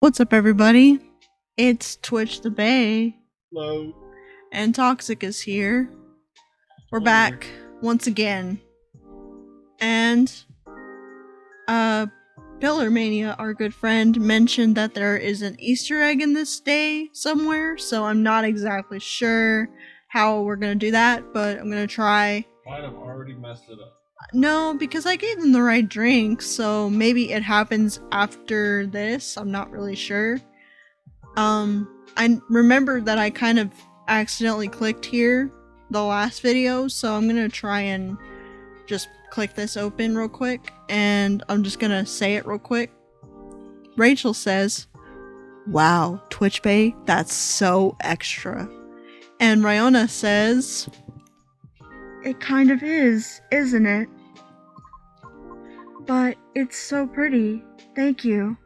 What's up, everybody? It's Twitch the Bay, Hello. and Toxic is here. We're back once again. And, Pillar Mania, our good friend, mentioned that there is an Easter egg in this day somewhere, so I'm not exactly sure how we're gonna do that, but I'm gonna try. Might have already messed it up. No, because I gave them the right drink, so maybe it happens after this. I'm not really sure. I remember that I kind of accidentally clicked here the last video, so I'm gonna try and just click this open real quick, and I'm just gonna say it real quick. Rachel says, "Wow, Twitch Bay, that's so extra." And Ryona says, "It kind of is, isn't it? But it's so pretty. Thank you."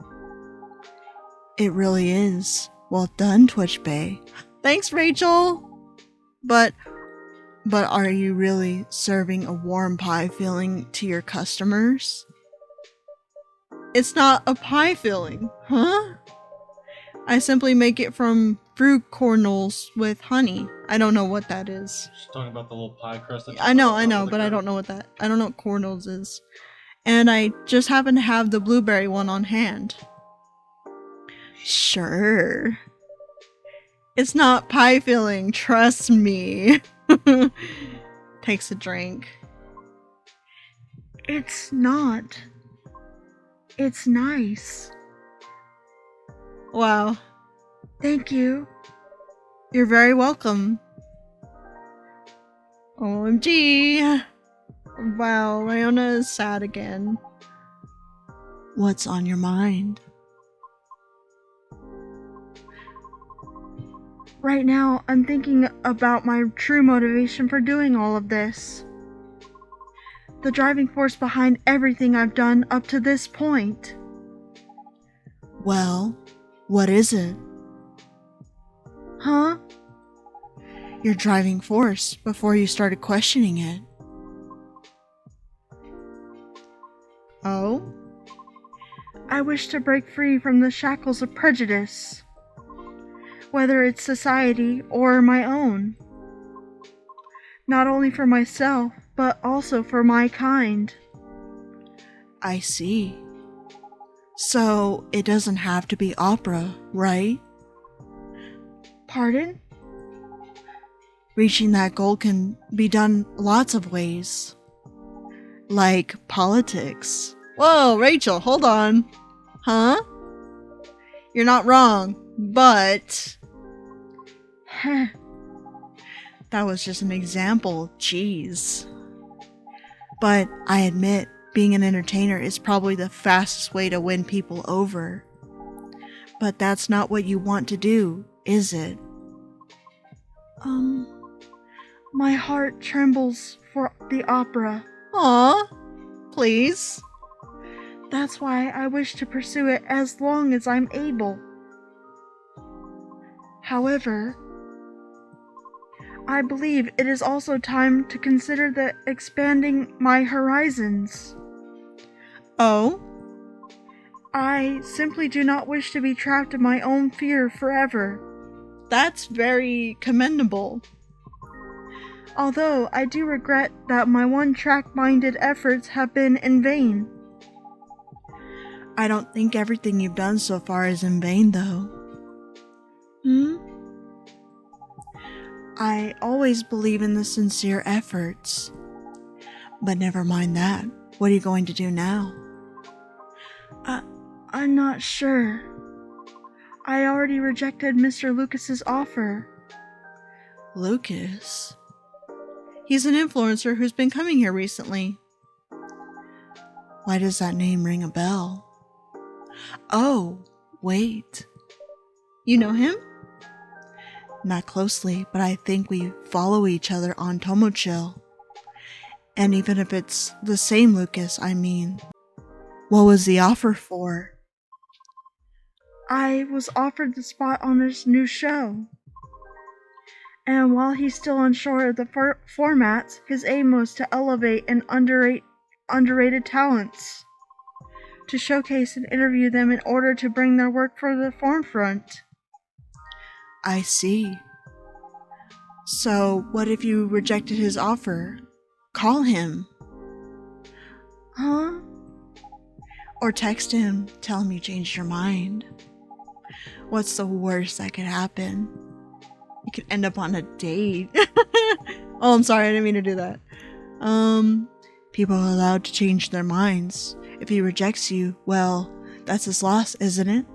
It really is. Well done, Twitch Bay. Thanks, Rachel. But are you really serving a warm pie filling to your customers? It's not a pie filling, huh? I simply make it from fruit kernels with honey. I don't know what that is. She's talking about the little pie crust. I know, but I don't know what that. I don't know what kernels is. And I just happen to have the blueberry one on hand. Sure. It's not pie filling, trust me. Takes a drink. It's not. It's nice. Wow. Thank you. You're very welcome. OMG. Wow, Ryona is sad again. What's on your mind? Right now, I'm thinking about my true motivation for doing all of this. The driving force behind everything I've done up to this point. Well, what is it? Huh? Your driving force before you started questioning it. Oh? I wish to break free from the shackles of prejudice. Whether it's society or my own. Not only for myself, but also for my kind. I see. So, it doesn't have to be opera, right? Pardon? Reaching that goal can be done lots of ways. Like politics. Whoa, Rachel, hold on. Huh? You're not wrong, but... That was just an example, jeez. But I admit, being an entertainer is probably the fastest way to win people over. But that's not what you want to do, is it? My heart trembles for the opera. Aw, please. That's why I wish to pursue it as long as I'm able. However, I believe it is also time to consider expanding my horizons. Oh? I simply do not wish to be trapped in my own fear forever. That's very commendable. Although I do regret that my one-track-minded efforts have been in vain. I don't think everything you've done so far is in vain, though. I always believe in the sincere efforts. But never mind that. What are you going to do now? I'm not sure. I already rejected Mr. Lucas's offer. Lucas? He's an influencer who's been coming here recently. Why does that name ring a bell? Oh, wait. You know him? Not closely, but I think we follow each other on Tomochill. And even if it's the same Lucas, I mean. What was the offer for? I was offered the spot on this new show. And while he's still unsure of the formats, his aim was to elevate and underrated talents. to showcase and interview them in order to bring their work for the forefront. I see. So, what if you rejected his offer? Call him. Huh? Or text him, tell him you changed your mind. What's the worst that could happen? You could end up on a date. Oh, I'm sorry, I didn't mean to do that. People are allowed to change their minds. If he rejects you, well, that's his loss, isn't it?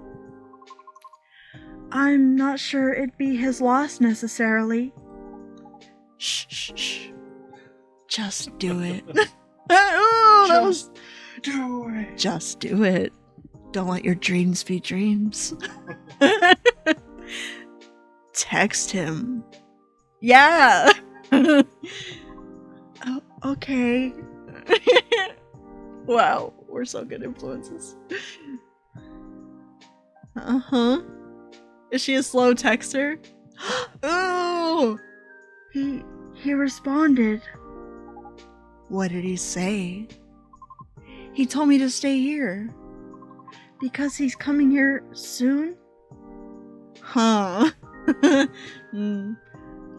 I'm not sure it'd be his loss necessarily. Shh, shh, shh. Just do it. Oh, that was... Do it. Just do it. Don't let your dreams be dreams. Text him. Yeah. Oh, okay. Wow, we're so good influences. Uh-huh. Is she a slow texter? Oh! He responded. What did he say? He told me to stay here. Because he's coming here soon? Huh.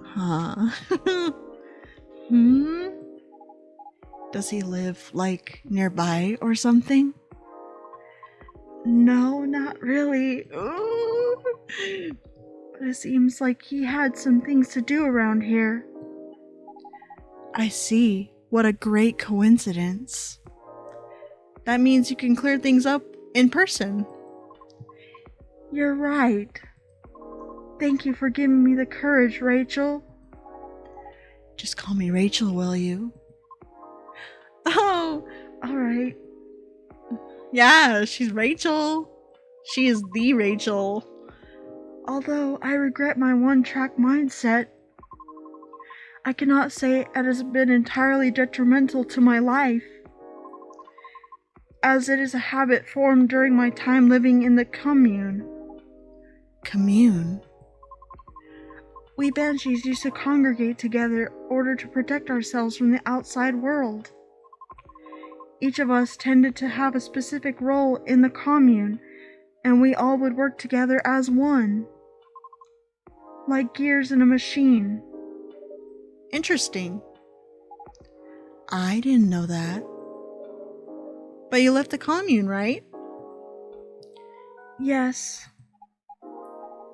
Huh. Does he live, like, nearby or something? No, not really. Ooh. But it seems like he had some things to do around here. I see. What a great coincidence. That means you can clear things up in person. You're right. Thank you for giving me the courage, Rachel. Just call me Rachel, will you? Oh, alright. Yeah, she's Rachel. She is the Rachel. Although I regret my one-track mindset, I cannot say it has been entirely detrimental to my life, as it is a habit formed during my time living in the commune. Commune? We banshees used to congregate together in order to protect ourselves from the outside world. Each of us tended to have a specific role in the commune, and we all would work together as one. Like gears in a machine. Interesting. I didn't know that. But you left the commune, right? Yes.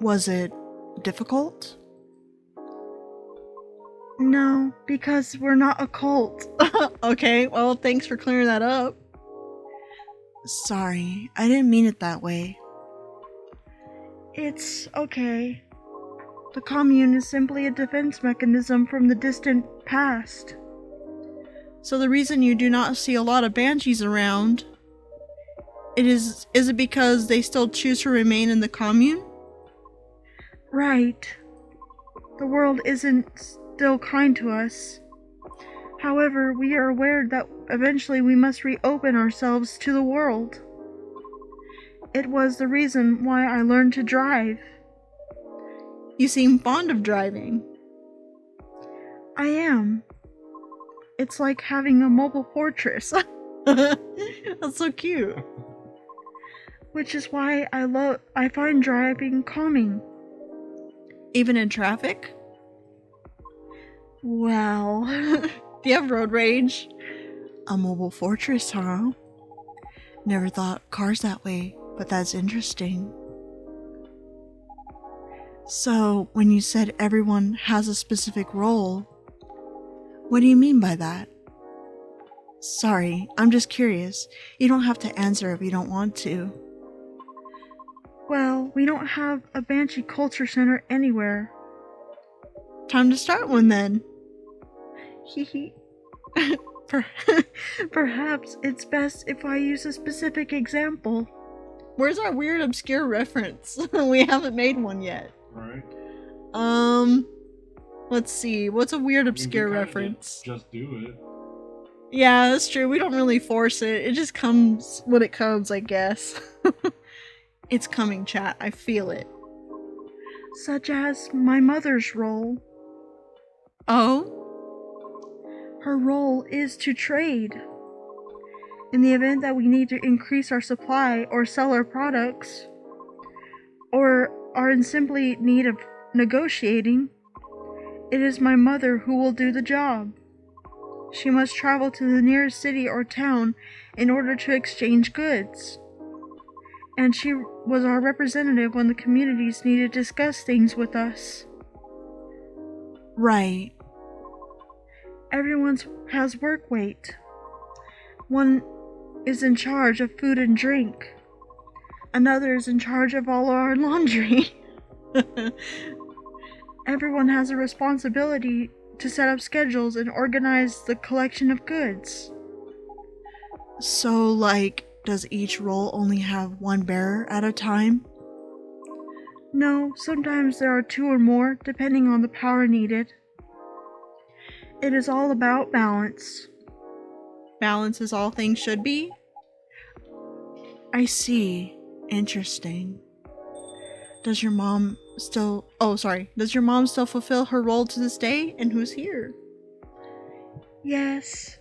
Was it difficult? No, because we're not a cult. Okay, well, thanks for clearing that up. Sorry, I didn't mean it that way. It's okay. The commune is simply a defense mechanism from the distant past. So the reason you do not see a lot of banshees around, is it because they still choose to remain in the commune? Right. The world isn't still kind to us. However, we are aware that eventually we must reopen ourselves to the world. It was the reason why I learned to drive. You seem fond of driving. I am. It's like having a mobile fortress. That's so cute. Which is why I find driving calming. Even in traffic? Well, do you have road rage? A mobile fortress, huh? Never thought cars that way, but that's interesting. So, when you said everyone has a specific role, what do you mean by that? Sorry, I'm just curious. You don't have to answer if you don't want to. Well, we don't have a Banshee Culture Center anywhere. Time to start one then. Hehe. Perhaps it's best if I use a specific example. Where's our weird obscure reference? We haven't made one yet. Right. Let's see. What's a weird obscure reference? Just do it. Yeah, that's true. We don't really force it. It just comes when it comes, I guess. It's coming, chat. I feel it. Such as my mother's role. Oh? Her role is to trade. In the event that we need to increase our supply or sell our products, or are in simply need of negotiating, it is my mother who will do the job. She must travel to the nearest city or town in order to exchange goods. And she was our representative when the communities need to discuss things with us. Right. Everyone has work weight. One is in charge of food and drink. Another is in charge of all our laundry. Everyone has a responsibility to set up schedules and organize the collection of goods. So, like, does each role only have one bearer at a time? No, sometimes there are two or more, depending on the power needed. It is all about balance. Balance is all things should be? I see. Interesting. Does your mom still fulfill her role to this day? And who's here? Yes.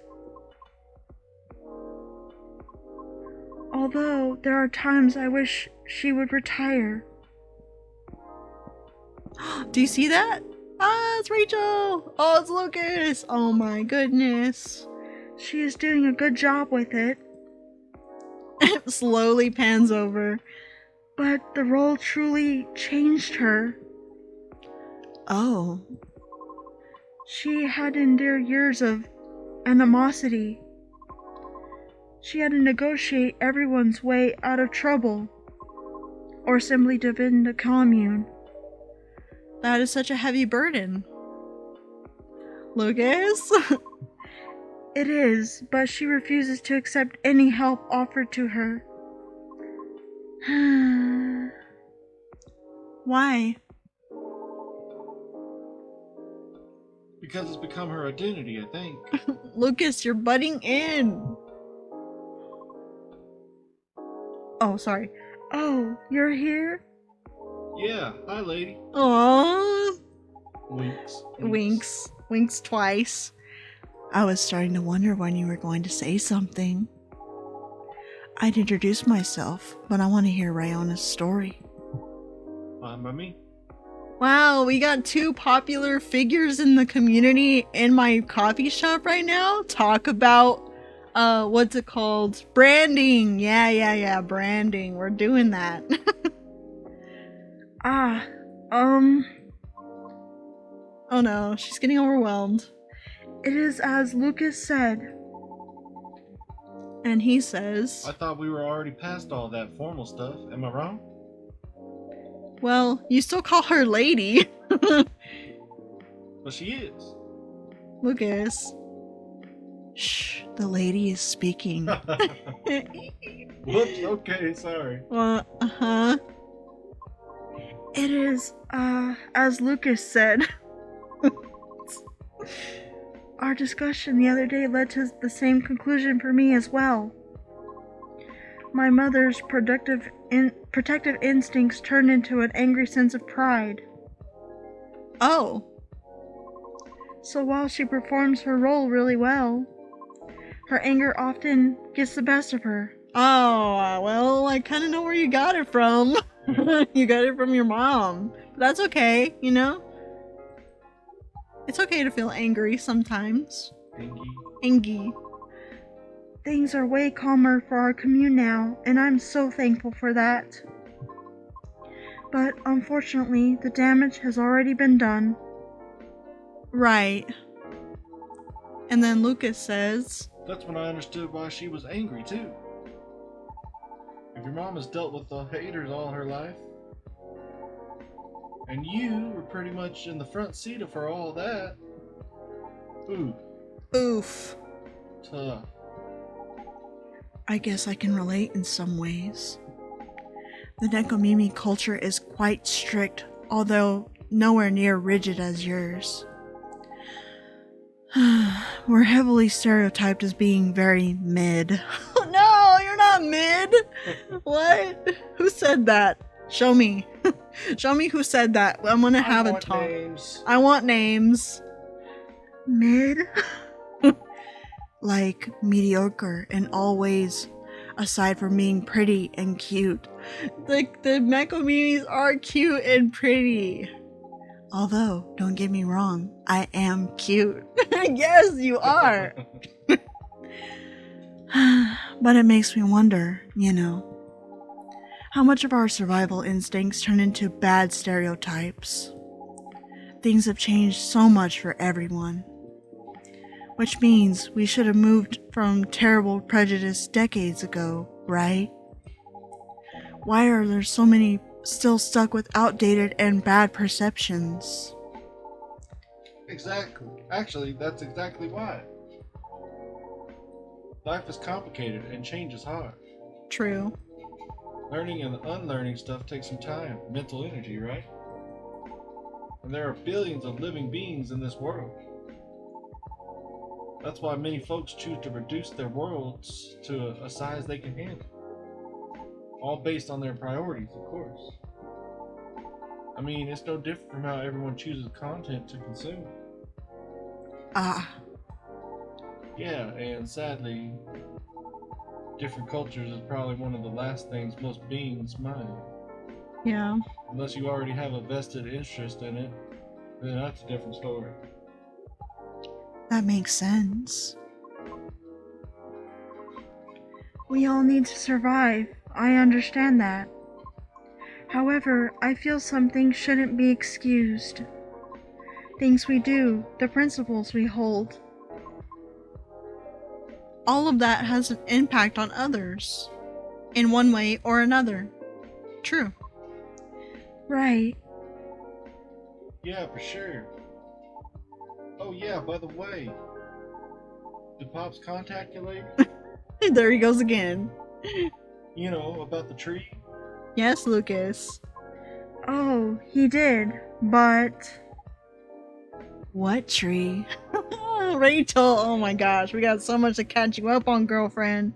Although there are times I wish she would retire. Do you see that? Ah, it's Rachel! Oh, it's Lucas! Oh my goodness. She is doing a good job with it. Slowly pans over. But the role truly changed her. Oh. She had to endure years of animosity. She had to negotiate everyone's way out of trouble, or simply defend the commune. That is such a heavy burden. Lucas? It is, but she refuses to accept any help offered to her. Why? Because it's become her identity, I think. Lucas, you're butting in. Oh, sorry. Oh, you're here? Yeah, hi lady. Aww. Winks. Winks twice. I was starting to wonder when you were going to say something. I'd introduce myself, but I want to hear Rayona's story. Fine by me. Wow, we got two popular figures in the community in my coffee shop right now. Talk about, what's it called? Branding. Yeah, branding. We're doing that. Oh no, she's getting overwhelmed. It is as Lucas said. And he says, I thought we were already past all that formal stuff. Am I wrong? well, you still call her lady. Well, she is. Lucas. Shh, the lady is speaking. Whoops, okay, sorry. Uh-huh. It is, as Lucas said. Our discussion the other day led to the same conclusion for me as well. My mother's protective instincts turned into an angry sense of pride. Oh. So while she performs her role really well, her anger often gets the best of her. Oh, well, I kind of know where you got it from. You got it from your mom. But that's okay, you know? It's okay to feel angry sometimes. Angy. Things are way calmer for our commune now, and I'm so thankful for that. But unfortunately, the damage has already been done. Right. And then Lucas says, That's when I understood why she was angry, too. If your mom has dealt with the haters all her life, and you were pretty much in the front seat for all that, oof. Tough. I guess I can relate in some ways. The Nekomimi culture is quite strict, although nowhere near rigid as yours. We're heavily stereotyped as being very mid. No, you're not mid! What? Who said that? Show me. Show me who said that. I'm gonna have a talk. Names. I want names. Mid? like mediocre in all ways, aside from being pretty and cute. The mecha communities are cute and pretty. Although, don't get me wrong, I am cute. Yes, you are. But it makes me wonder, how much of our survival instincts turn into bad stereotypes. Things have changed so much for everyone. Which means we should have moved from terrible prejudice decades ago, right? Why are there so many still stuck with outdated and bad perceptions? Exactly. Actually, that's exactly why. Life is complicated and change is hard. True. Learning and unlearning stuff takes some time, mental energy, right? And there are billions of living beings in this world. That's why many folks choose to reduce their worlds to a size they can handle. All based on their priorities, of course. I mean, it's no different from how everyone chooses content to consume. Ah, Yeah, and sadly, different cultures is probably one of the last things most beings mind. Yeah. Unless you already have a vested interest in it, then that's a different story. that makes sense. We all need to survive. I understand that. However, I feel some things shouldn't be excused. Things we do, the principles we hold. All of that has an impact on others, in one way or another. True. Right. Yeah, for sure. Oh yeah, by the way, did Pops contact you lady? There he goes again. You know, about the tree? Yes, Lucas. Oh, he did, but What tree? Rachel, oh my gosh, we got so much to catch you up on, girlfriend.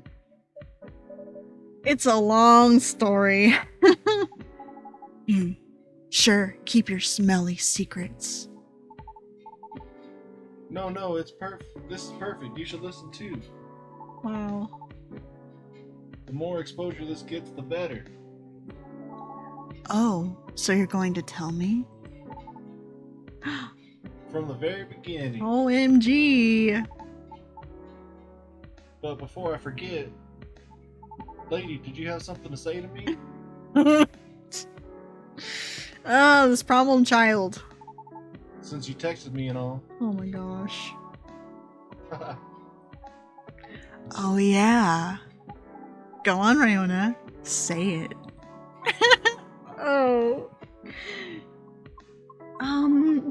It's a long story. Sure, keep your smelly secrets. No, it's perfect. This is perfect. You should listen too. Wow. The more exposure this gets, the better. Oh, so you're going to tell me? From the very beginning. OMG. But before I forget, lady, did you have something to say to me? Oh, this problem child. Since you texted me and all. Oh my gosh. Oh yeah. Go on, Rayona. Say it. oh.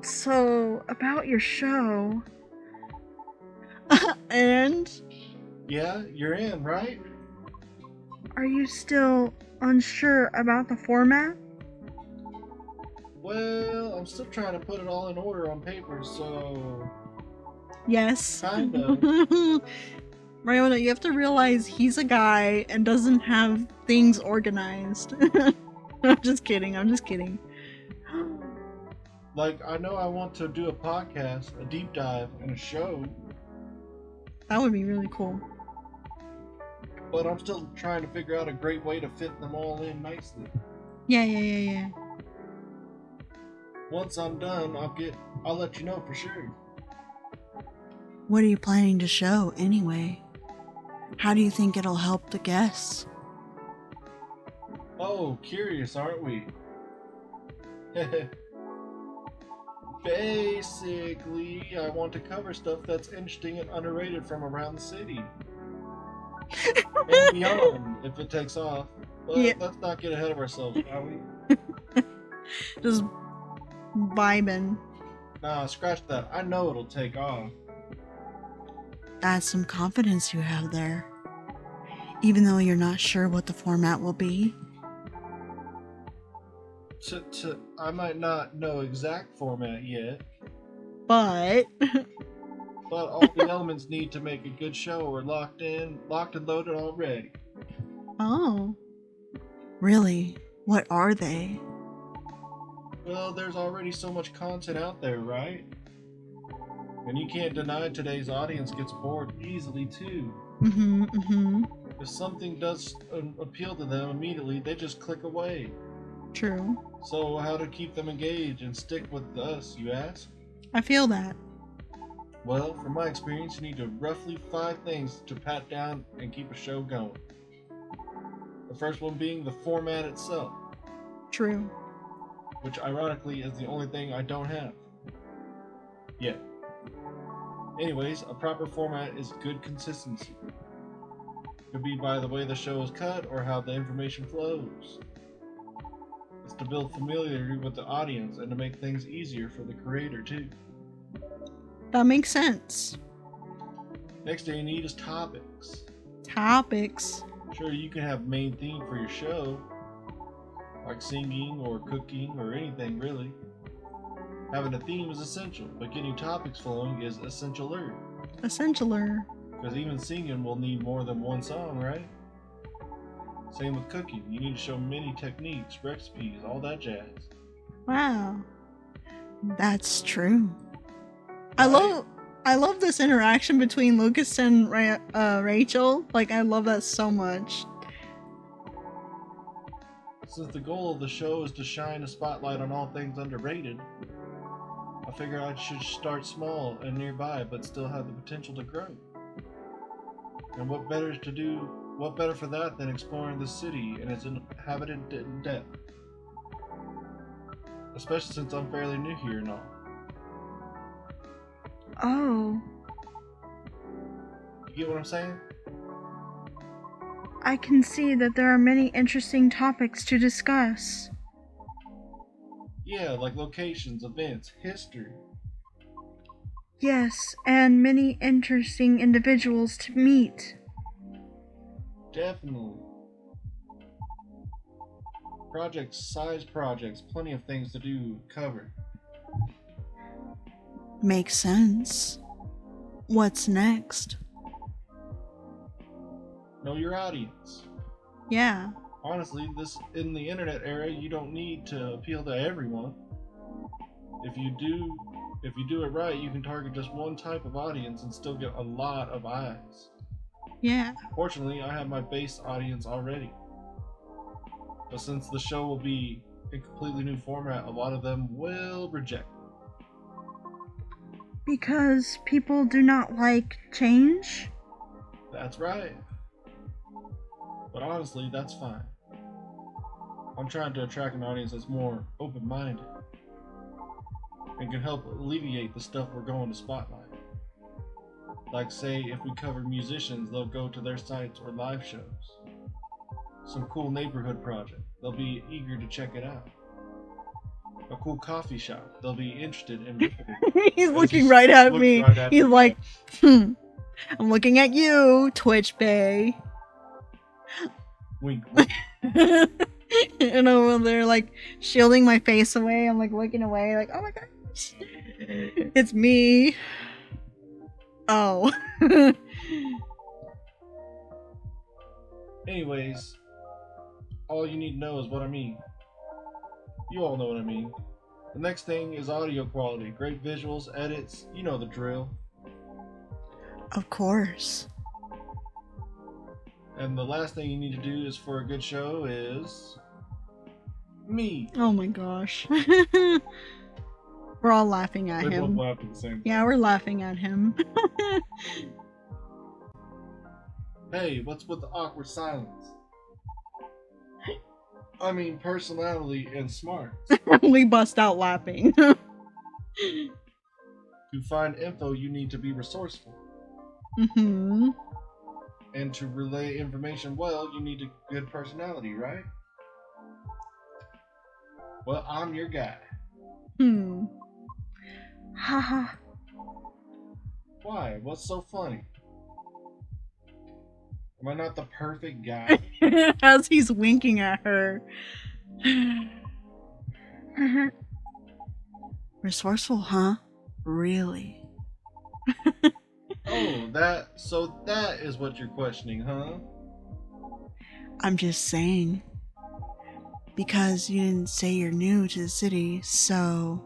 So about your show. And Yeah, you're in, right? Are you still unsure about the format? Well, I'm still trying to put it all in order on paper, so yes. kind of. Rayona, you have to realize he's a guy and doesn't have things organized. I'm just kidding. Like, I know I want to do a podcast, a deep dive, and a show, That would be really cool. but I'm still trying to figure out a great way to fit them all in nicely. Yeah. Once I'm done, I'll let you know for sure. What are you planning to show, anyway? How do you think it'll help the guests? Oh, curious, aren't we? Basically, I want to cover stuff that's interesting and underrated from around the city. And beyond, if it takes off. But Yeah. let's not get ahead of ourselves, shall we? Just vibing. Nah, scratch that. I know it'll take off. That's some confidence you have there. Even though you're not sure what the format will be. I might not know exact format yet, But but all the elements need to make a good show are locked and loaded already. oh. Really? What are they? Well, there's already so much content out there, right? And you can't deny today's audience gets bored easily too. If something does appeal to them immediately, they just click away. True. So how to keep them engaged and stick with us, you ask? I feel that. Well, from my experience, you need to roughly 5 things to pat down and keep a show going. The first one being the format itself, True. which ironically is the only thing I don't have yet. Anyways, a proper format is good consistency. Could be by the way the show is cut or how the information flows. It's to build familiarity with the audience and to make things easier for the creator too. That makes sense. Next thing you need is topics. Topics. Sure, you can have main theme for your show, like singing or cooking or anything really. Having a theme is essential, but getting topics flowing is essentialer. Essentialer. Because even singing will need more than one song, right? Same with cooking. You need to show many techniques, recipes, all that jazz. Wow. That's true. Right? I love this interaction between Lucas and Rachel. Like, I love that so much. Since the goal of the show is to shine a spotlight on all things underrated, I figure I should start small and nearby, but still have the potential to grow. And what better for that than exploring the city and its inhabitant in depth? Especially since I'm fairly new here and all. Oh, You get what I'm saying? I can see that there are many interesting topics to discuss. Yeah, like locations, events, history. Yes, and many interesting individuals to meet. Definitely. Size projects, plenty of things to do, cover. Makes sense. What's next? Know your audience. Yeah. Honestly, in the internet era, you don't need to appeal to everyone. If you do it right, you can target just one type of audience and still get a lot of eyes. Yeah. Fortunately, I have my base audience already. But since the show will be in a completely new format, a lot of them will reject it. Because people do not like change? That's right. But honestly, that's fine. I'm trying to attract an audience that's more open-minded and can help alleviate the stuff we're going to spotlight. Like say, if we cover musicians, they'll go to their sites or live shows. Some cool neighborhood project, they'll be eager to check it out. A cool coffee shop, they'll be interested in visiting. He's looking right at Looks me. right at He's me. like, I'm looking at you, Twitch Bay. Wink, wink. And over there, like, shielding my face away. I'm like looking away, like, oh my gosh. It's me. Oh. Anyways, all you need to know is what I mean. You all know what I mean. The next thing is audio quality. Great visuals, edits, you know the drill. Of course. And the last thing you need to do is for a good show is me. Oh my gosh. We're all laughing at We both him. laughed at the same time. Yeah, we're laughing at him. Hey, what's with the awkward silence? I mean, personality and smart. We bust out laughing. To find info, you need to be resourceful. Mm-hmm. And to relay information well, you need a good personality, right? Well, I'm your guy. Haha. Why? What's so funny? Am I not the perfect guy? As he's winking at her. Resourceful, huh? Really? Oh, so that is what you're questioning, huh? I'm just saying. Because you didn't say you're new to the city, so...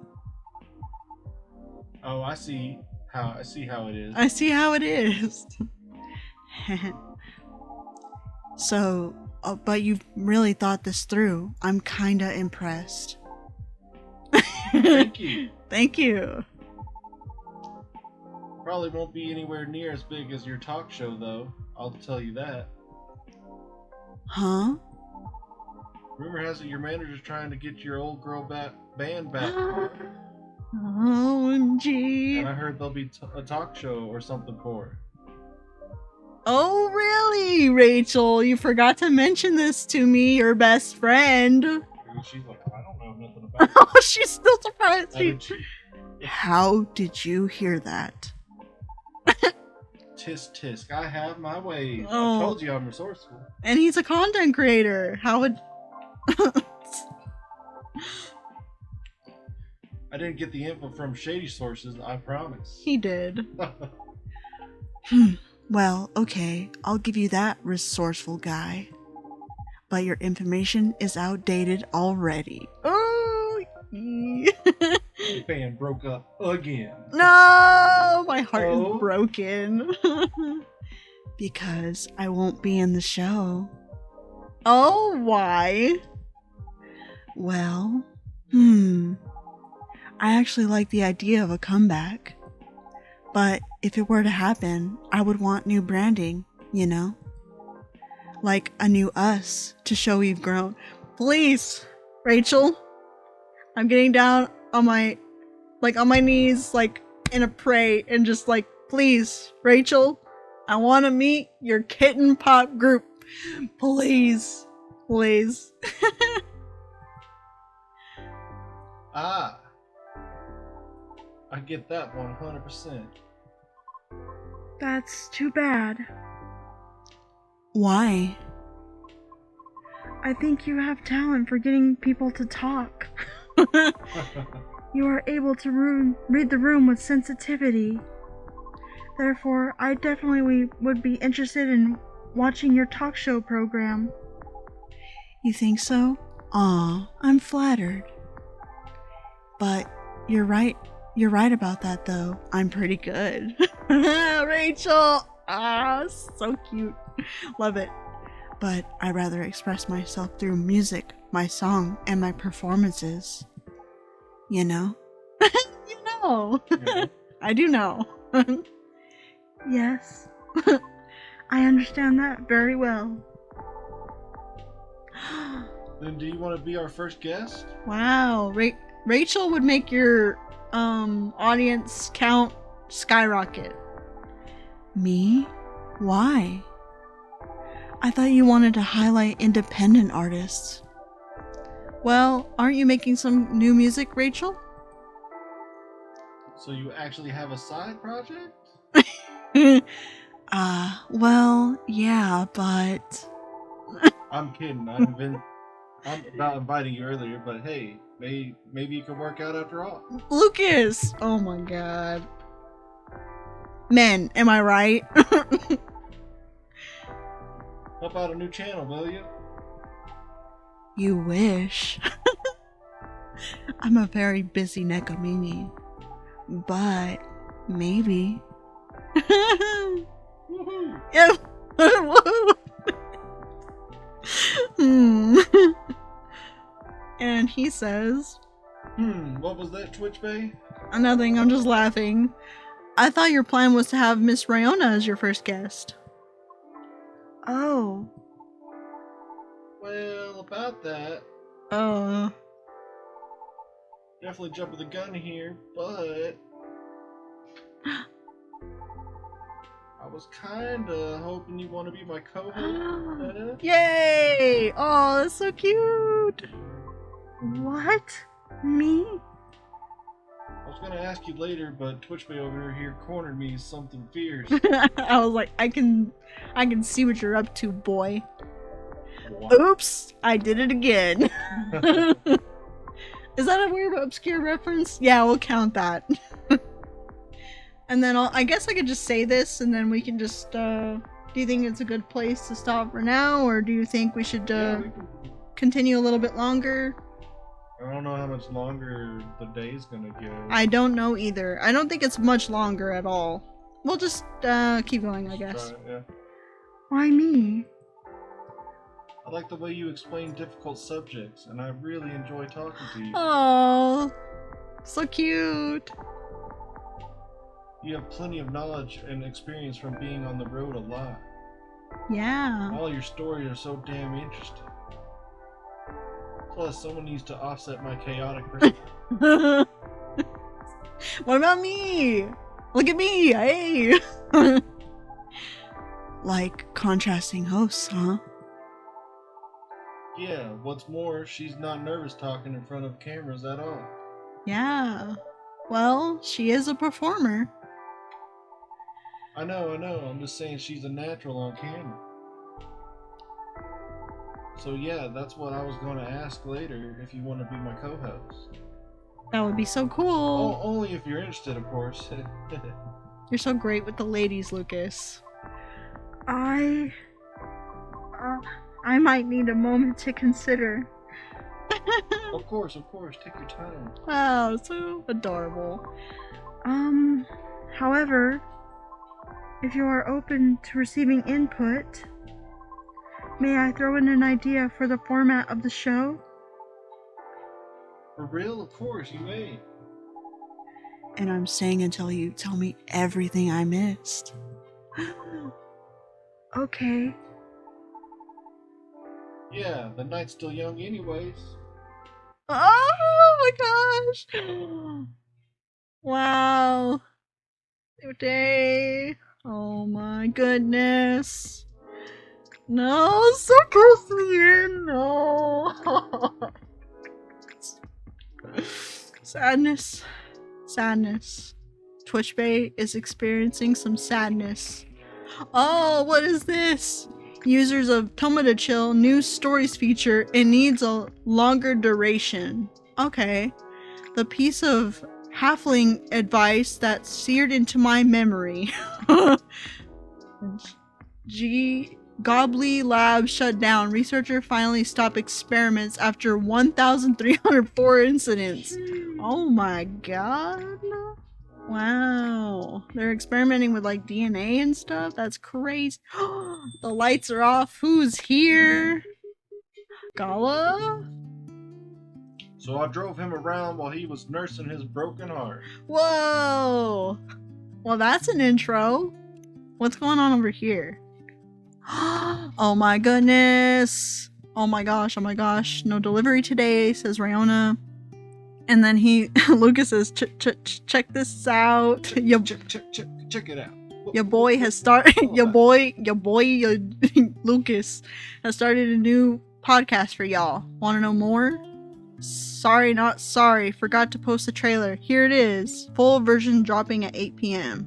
Oh, I see. I see how it is. I see how it is. So, but you've really thought this through. I'm kinda impressed. Thank you. Thank you. Probably won't be anywhere near as big as your talk show, though. I'll tell you that. Huh? Rumor has it your manager's trying to get your old girl band back. OMG. And I heard there'll be a talk show or something for her. Oh, really, Rachel? You forgot to mention this to me, your best friend. And she's like, I don't know nothing about it. Oh, she's still surprised. How did she? How did you hear that? Tisk tisk, I have my ways. Oh. I told you I'm resourceful. And he's a content creator. How would... I didn't get the info from shady sources, I promise. He did. Well, okay, I'll give you that, resourceful guy. But your information is outdated already. Oh, The band broke up again. no, my heart Oh. is broken. Because I won't be in the show. Oh, why? Well, I actually like the idea of a comeback. But if it were to happen, I would want new branding, you know? Like a new us to show we've grown. Please, Rachel, I'm getting down on my knees, like in a pray, and just like, please, Rachel, I want to meet your kitten pop group. Please, please. Ah. I get that 100%. That's too bad. Why? I think you have talent for getting people to talk. You are able to read the room with sensitivity. Therefore, I definitely would be interested in watching your talk show program. You think so? Aw, I'm flattered. But you're right. You're right about that, though. I'm pretty good. Rachel! Ah, so cute. Love it. But I rather express myself through music, my song, and my performances. You know? You know. Yeah. I do know. Yes. I understand that very well. Then do you want to be our first guest? Wow. Rachel would make your audience count skyrocket. Me? Why? I thought you wanted to highlight independent artists. Well, aren't you making some new music, Rachel? So you actually have a side project? Well, yeah, but... I'm kidding. I'm about inviting you earlier, but hey, maybe it could work out after all. Lucas! Oh my god. Men, am I right? Help out a new channel, will you? You wish. I'm a very busy Nekomimi. But maybe. Woohoo! Yeah. Woo. And he says, What was that, Twitch Bay? nothing, I'm just laughing. I thought your plan was to have Miss Rayona as your first guest. Oh, Well, about that, definitely jumping the gun here, but I was kinda hoping you want to be my co-host. Yay! Oh, that's so cute. what? Me? I was gonna ask you later, but Twitch Bay over here cornered me something fierce. I was like, I can see what you're up to, boy. What? Oops, I did it again. Is that a weird obscure reference? Yeah, we'll count that. And then I guess I could just say this and then we can just, do you think it's a good place to stop for now? Or do you think we should Yeah, we can- continue a little bit longer? I don't know how much longer the day's gonna go. I don't know either. I don't think it's much longer at all. We'll just keep going, I guess. Try it, yeah. Why me? I like the way you explain difficult subjects, and I really enjoy talking to you. Oh, so cute. You have plenty of knowledge and experience from being on the road a lot. Yeah. All your stories are so damn interesting. Plus, someone needs to offset my chaotic brain. What about me? Look at me. Hey. Like contrasting hosts, huh? Yeah, what's more, she's not nervous talking in front of cameras at all. Yeah. Well, she is a performer. I know, I'm just saying she's a natural on camera. So yeah, that's what I was going to ask later, if you want to be my co-host. That would be so Oh, cool. only if you're interested, of course. You're so great with the ladies, Lucas. I might need a moment to consider. Of course, take your time. Wow, so adorable. However, if you are open to receiving input, may I throw in an idea for the format of the show? For real? Of course, you may. And I'm staying until you tell me everything I missed. Okay. Yeah, the night's still young anyways. Oh my gosh! Wow. New day. Oh my goodness. No, so close to the end. No. Sadness. Sadness. Twitch Bay is experiencing some sadness. Oh, what is this? Users of Tomoda Chill new stories feature. It needs a longer duration. Okay. The piece of halfling advice that seared into my memory. Gobbly Lab shut down. Researcher finally stopped experiments after 1,304 incidents. Oh my god. Wow. They're experimenting with like DNA and stuff? That's crazy. The lights are off. Who's here? Gala? So I drove him around while he was nursing his broken heart. Whoa. Well, that's an intro. What's going on over here? Oh my goodness. Oh my gosh. Oh my gosh. No delivery today, says Ryona. And then Lucas says, check this out. Check it out. Your boy has started. Your boy, Lucas has started a new podcast for y'all. Want to know more? Sorry, not sorry. Forgot to post the trailer. Here it is. Full version dropping at 8 p.m.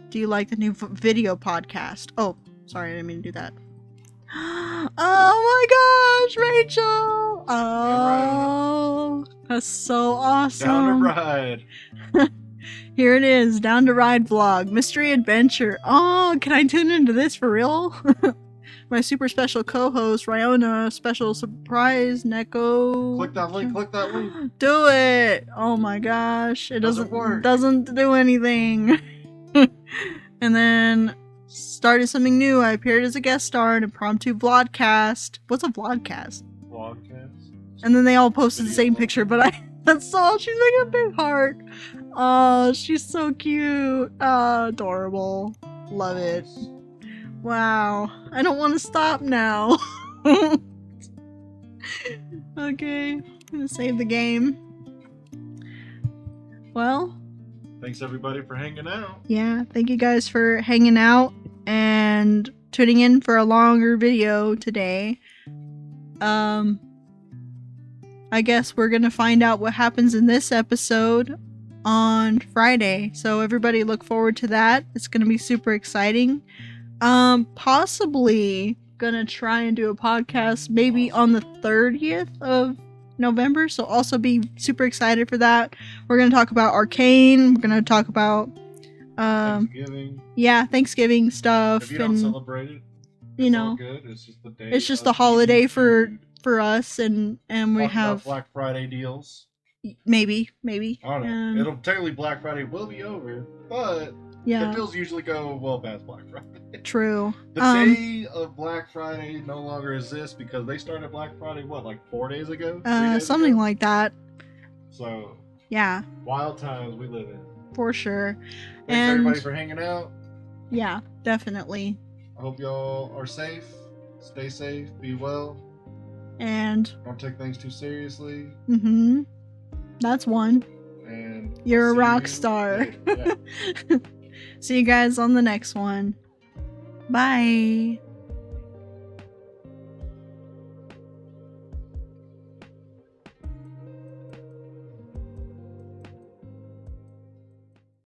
Do you like the new video podcast? Oh, sorry, I didn't mean to do that. Oh my gosh, Rachel! Oh, that's so awesome. Down to ride. Here it is, Down to Ride vlog, mystery adventure. Oh, can I tune into this for real? My super special co-host, Ryona, special surprise, Neko. Click that link. Do it! Oh my gosh, it Doesn't work. doesn't do anything. And then started something new. I appeared as a guest star in Impromptu Vlogcast. What's a vlogcast? Vlogcast. And then they all posted the same picture, but that's all. She's like a big heart. Oh, she's so cute. Oh, adorable. Love it. Wow. I don't want to stop now. Okay. I'm gonna save the game. Well, Thanks everybody for hanging out. yeah, thank you guys for hanging out and tuning in for a longer video today. I guess we're gonna find out what happens in this episode on Friday. So everybody look forward to that. It's gonna be super exciting. Possibly gonna try and do a podcast maybe on the 30th of November. So also be super excited for that. We're gonna talk about Arcane. We're gonna talk about Thanksgiving. yeah, Thanksgiving stuff If you don't and celebrate it, you it's know, all good. It's just the day. it's just of the holiday eating for food. for us, and we Talk about have Black Friday deals. maybe. I don't know. It'll technically Black Friday will be over, but yeah, the deals usually go well past Black Friday. true. The day of Black Friday no longer exists because they started Black Friday what, like 4 days ago? 3 days Something ago? like that. So Yeah, wild times we live in. for sure. Thanks And everybody for hanging out. yeah, definitely. I hope y'all are safe. Stay safe. Be well. And Don't take things too seriously. that's one. And You're I'll a see rock you star. later. Yeah. See you guys on the next one. Bye.